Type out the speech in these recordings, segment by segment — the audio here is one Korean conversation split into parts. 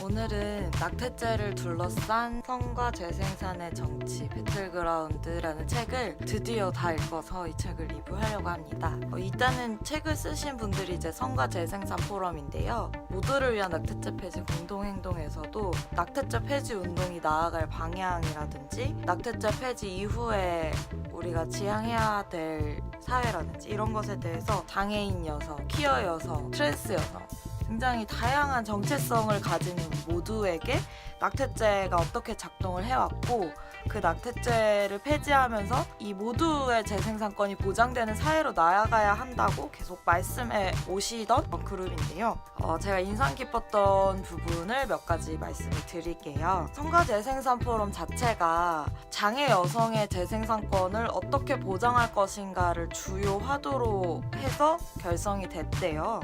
오늘은 낙태죄를 둘러싼 성과 재생산의 정치 배틀그라운드라는 책을 드디어 다 읽어서 이 책을 리뷰하려고 합니다. 일단은 책을 쓰신 분들이 이제 성과 재생산 포럼인데요. 모두를 위한 낙태죄 폐지 공동행동에서도 낙태죄 폐지 운동이 나아갈 방향이라든지 낙태죄 폐지 이후에 우리가 지향해야 될 사회라든지 이런 것에 대해서 장애인 여성, 퀴어 여성, 트랜스 여성 굉장히 다양한 정체성을 가진 모두에게 낙태죄가 어떻게 작동을 해왔고 그 낙태죄를 폐지하면서 이 모두의 재생산권이 보장되는 사회로 나아가야 한다고 계속 말씀해 오시던 그룹인데요. 제가 인상 깊었던 부분을 몇 가지 말씀을 드릴게요. 성과 재생산 포럼 자체가 장애 여성의 재생산권을 어떻게 보장할 것인가를 주요 화두로 해서 결성이 됐대요.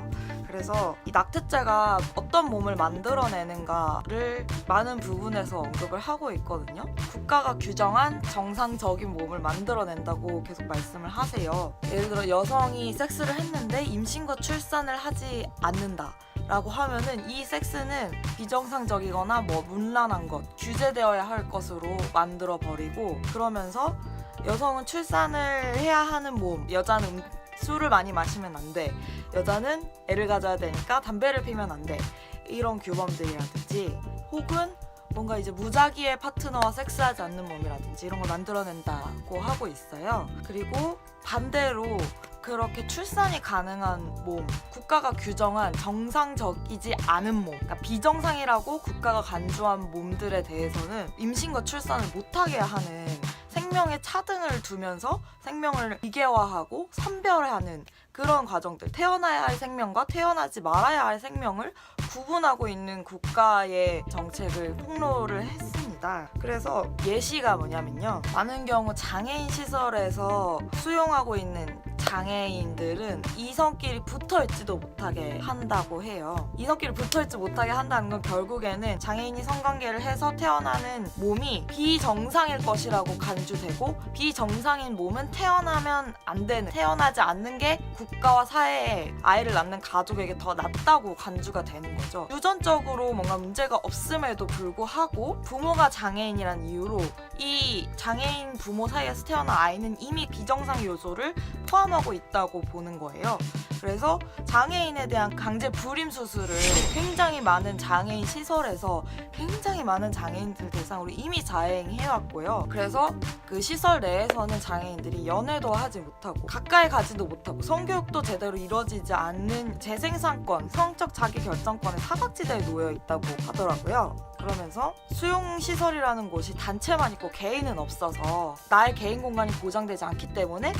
그래서 이 낙태죄가 어떤 몸을 만들어내는가를 많은 부분에서 언급을 하고 있거든요. 국가가 규정한 정상적인 몸을 만들어낸다고 계속 말씀을 하세요. 예를 들어 여성이 섹스를 했는데 임신과 출산을 하지 않는다 라고 하면은 이 섹스는 비정상적이거나 문란한 것, 규제되어야 할 것으로 만들어 버리고, 그러면서 여성은 출산을 해야 하는 몸, 여자는 술을 많이 마시면 안 돼, 여자는 애를 가져야 되니까 담배를 피면 안 돼, 이런 규범들이라든지, 혹은 뭔가 이제 무작위의 파트너와 섹스하지 않는 몸이라든지 이런 걸 만들어낸다고 하고 있어요. 그리고 반대로 그렇게 출산이 가능한 몸, 국가가 규정한 정상적이지 않은 몸, 그러니까 비정상이라고 국가가 간주한 몸들에 대해서는 임신과 출산을 못하게 하는, 생명에 차등을 두면서 생명을 비계화하고 선별하는 그런 과정들, 태어나야 할 생명과 태어나지 말아야 할 생명을 구분하고 있는 국가의 정책을 폭로를 했습니다. 그래서 예시가 뭐냐면요, 많은 경우 장애인 시설에서 수용하고 있는 장애인들은 이성끼리 붙어있지도 못하게 한다고 해요. 이성끼리 붙어있지 못하게 한다는 건 결국에는 장애인이 성관계를 해서 태어나는 몸이 비정상일 것이라고 간주되고, 비정상인 몸은 태어나면 안 되는, 태어나지 않는 게 국가와 사회에 아이를 낳는 가족에게 더 낫다고 간주가 되는 거죠. 유전적으로 뭔가 문제가 없음에도 불구하고 부모가 장애인이란 이유로 이 장애인 부모 사이에서 태어난 아이는 이미 비정상 요소를 포함하고 있다고 보는 거예요. 그래서 장애인에 대한 강제 불임 수술을 굉장히 많은 장애인 시설에서 굉장히 많은 장애인들 대상으로 이미 자행해왔고요. 그래서 그 시설 내에서는 장애인들이 연애도 하지 못하고 가까이 가지도 못하고 성교육도 제대로 이루어지지 않는 재생산권, 성적 자기결정권의 사각지대에 놓여 있다고 하더라고요. 그러면서 수용시설이라는 곳이 단체만 있고 개인은 없어서 나의 개인 공간이 보장되지 않기 때문에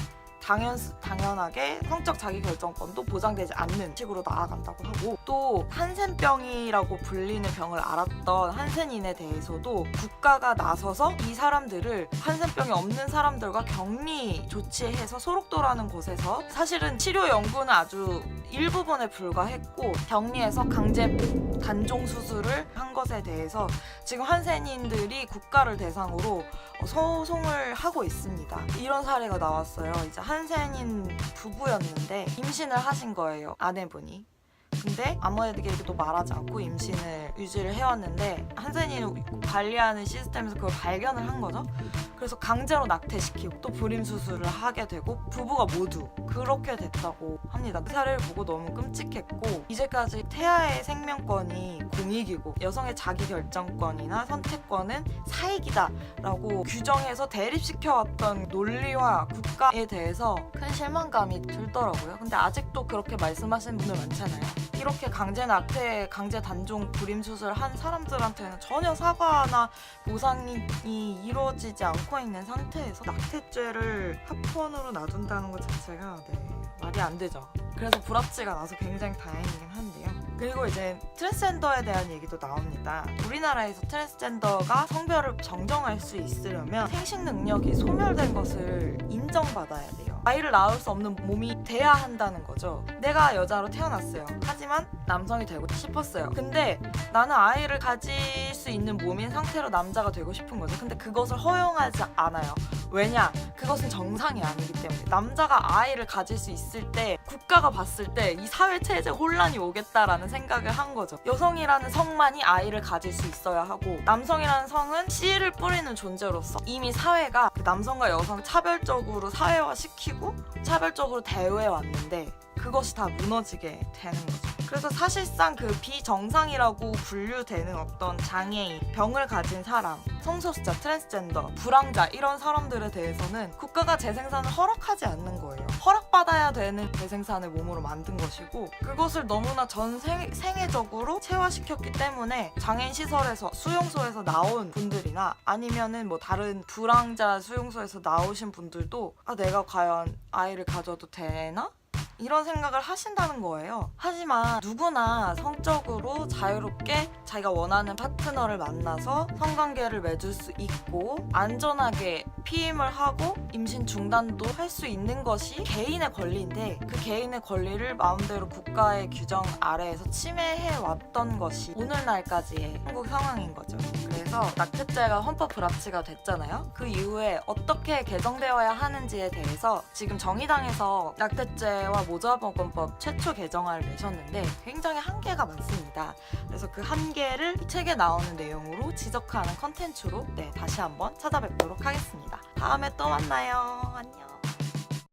당연하게 성적 자기결정권도 보장되지 않는 식으로 나아간다고 하고, 또 한센병이라고 불리는 병을 앓았던 한센인에 대해서도 국가가 나서서 이 사람들을 한센병이 없는 사람들과 격리 조치해서 소록도라는 곳에서, 사실은 치료 연구는 아주 일부분에 불과했고 격리해서 강제 단종 수술을 한 것에 대해서 지금 한센인들이 국가를 대상으로 소송을 하고 있습니다. 이런 사례가 나왔어요. 이제 한센인 부부였는데 임신을 하신 거예요, 아내분이. 근데 아무에게도 말하지 않고 임신을 유지를 해왔는데 한센인을 관리하는 시스템에서 그걸 발견을 한 거죠. 그래서 강제로 낙태시키고 또 불임 수술을 하게 되고 부부가 모두 그렇게 됐다고 합니다. 그 사례를 보고 너무 끔찍했고, 이제까지 태아의 생명권이 공익이고 여성의 자기결정권이나 선택권은 사익이다 라고 규정해서 대립시켜왔던 논리와 국가에 대해서 큰 실망감이 들더라고요. 근데 아직도 그렇게 말씀하시는 분들 많잖아요. 이렇게 강제 낙태, 강제 단종, 불임 수술을 한 사람들한테는 전혀 사과나 보상이 이루어지지 않고 있는 상태에서 낙태죄를 합헌으로 놔둔다는 것 자체가 말이 안 되죠. 그래서 부럽지가 않아서 굉장히 다행이긴 한데요. 그리고 이제 트랜스젠더에 대한 얘기도 나옵니다. 우리나라에서 트랜스젠더가 성별을 정정할 수 있으려면 생식 능력이 소멸된 것을 인정받아야 돼요. 아이를 낳을 수 없는 몸이 돼야 한다는 거죠. 내가 여자로 태어났어요. 하지만 남성이 되고 싶었어요. 근데 나는 아이를 가질 수 있는 몸인 상태로 남자가 되고 싶은 거죠. 근데 그것을 허용하지 않아요. 왜냐? 그것은 정상이 아니기 때문에. 남자가 아이를 가질 수 있을 때 국가가 봤을 때 이 사회 체제 혼란이 오겠다라는 생각을 한 거죠. 여성이라는 성만이 아이를 가질 수 있어야 하고 남성이라는 성은 씨를 뿌리는 존재로서 이미 사회가 그 남성과 여성을 차별적으로 사회화시키고 차별적으로 대우해 왔는데 그것이 다 무너지게 되는 거죠. 그래서 사실상 그 비정상이라고 분류되는 어떤 장애인, 병을 가진 사람, 성소수자, 트랜스젠더, 불황자 이런 사람들에 대해서는 국가가 재생산을 허락하지 않는 거예요. 허락받아야 되는 재생산을 몸으로 만든 것이고 그것을 너무나 전 생애적으로 체화시켰기 때문에 장애인 시설에서 수용소에서 나온 분들이나 아니면은 뭐 다른 불황자 수용소에서 나오신 분들도 내가 과연 아이를 가져도 되나? 이런 생각을 하신다는 거예요. 하지만 누구나 성적으로 자유롭게 자기가 원하는 파트너를 만나서 성관계를 맺을 수 있고 안전하게 피임을 하고 임신 중단도 할 수 있는 것이 개인의 권리인데 그 개인의 권리를 마음대로 국가의 규정 아래에서 침해해 왔던 것이 오늘날까지의 한국 상황인 거죠. 그래서 낙태죄가 헌법 불합치가 됐잖아요. 그 이후에 어떻게 개정되어야 하는지에 대해서 지금 정의당에서 낙태죄와 모자보건법 최초 개정안을 내셨는데 굉장히 한계가 많습니다. 그래서 그 한계를 이 책에 나오는 내용으로 지적하는 컨텐츠로 다시 한번 찾아뵙도록 하겠습니다. 다음에 또 만나요. 안녕.